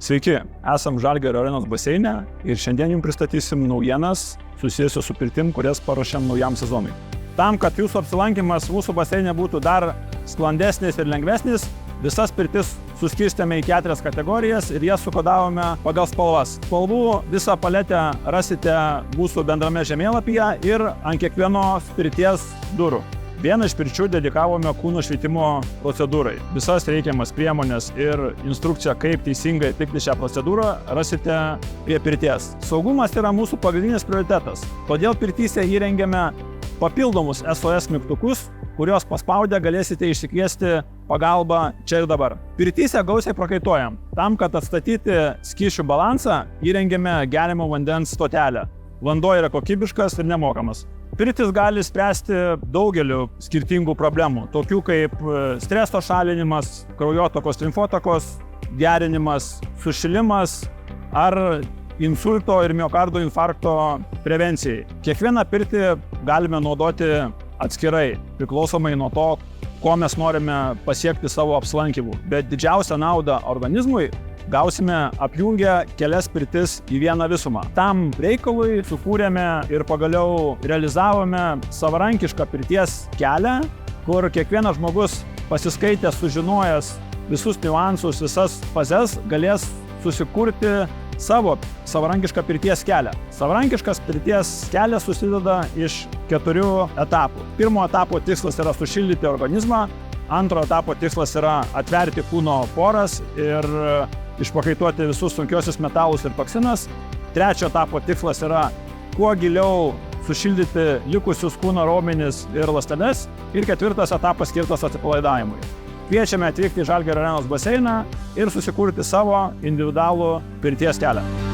Sveiki, esam Žalgirio arenos baseine ir šiandien jums pristatysim naujienas susijusios su pirtim, kurias paruošėm naujam sezonui. Tam, kad jūsų apsilankymas mūsų baseine būtų dar sklandesnis ir lengvesnis, visas pirtis suskirstėme į 4 kategorijas ir jas sukodavome pagal spalvas. Spalvų visą paletę rasite mūsų bendrame žemėlapyje ir ant kiekvienos pirties durų. Vieną iš pirčių dedikavome kūno šveitimo procedūrai. Visas reikiamas priemonės ir instrukciją, kaip teisingai atlikti šią procedūrą, rasite prie pirties. Saugumas yra mūsų pagrindinis prioritetas, todėl pirtyse įrengėme papildomus SOS mygtukus, kuriuos paspaudę galėsite išsikviesti pagalbą čia ir dabar. Pirtyse gausiai prakaituojam. Tam, kad atstatyti skysčių balansą, įrengėme geriamo vandens stotelę. Vanduo yra kokybiškas ir nemokamas. Pirtis gali spręsti daugeliu skirtingų problemų, tokių kaip streso šalinimas, kraujotakos, limfotakos gerinimas, sušilimas ar insulto ir miokardo infarkto prevencijai. Kiekvieną pirtį galime naudoti atskirai, priklausomai nuo to, ko mes norime pasiekti savo apsilankymu. Bet didžiausią naudą organizmui gausime apjungę kelias pirtis į vieną visumą. Tam reikalui sukūrėme ir pagaliau realizavome savarankišką pirties kelią, kur kiekvienas žmogus pasiskaitęs, sužinojęs visus niuansus, visas fazes, galės susikurti savo savarankišką pirties kelią. Savarankiškas pirties kelias susideda iš 4 etapų. Pirmo etapo tikslas yra sušildyti organizmą, antro etapo tikslas yra atverti kūno poras ir išpakaituoti visus sunkiosius metalus ir toksinas. Trečio etapo tikslas yra kuo giliau sušildyti likusius kūno raumenis ir ląsteles. Ir ketvirtas etapas skirtas atsipalaidavimui. Kviečiame atvykti į Žalgirio arenos baseiną ir susikurti savo individualų pirties kelią.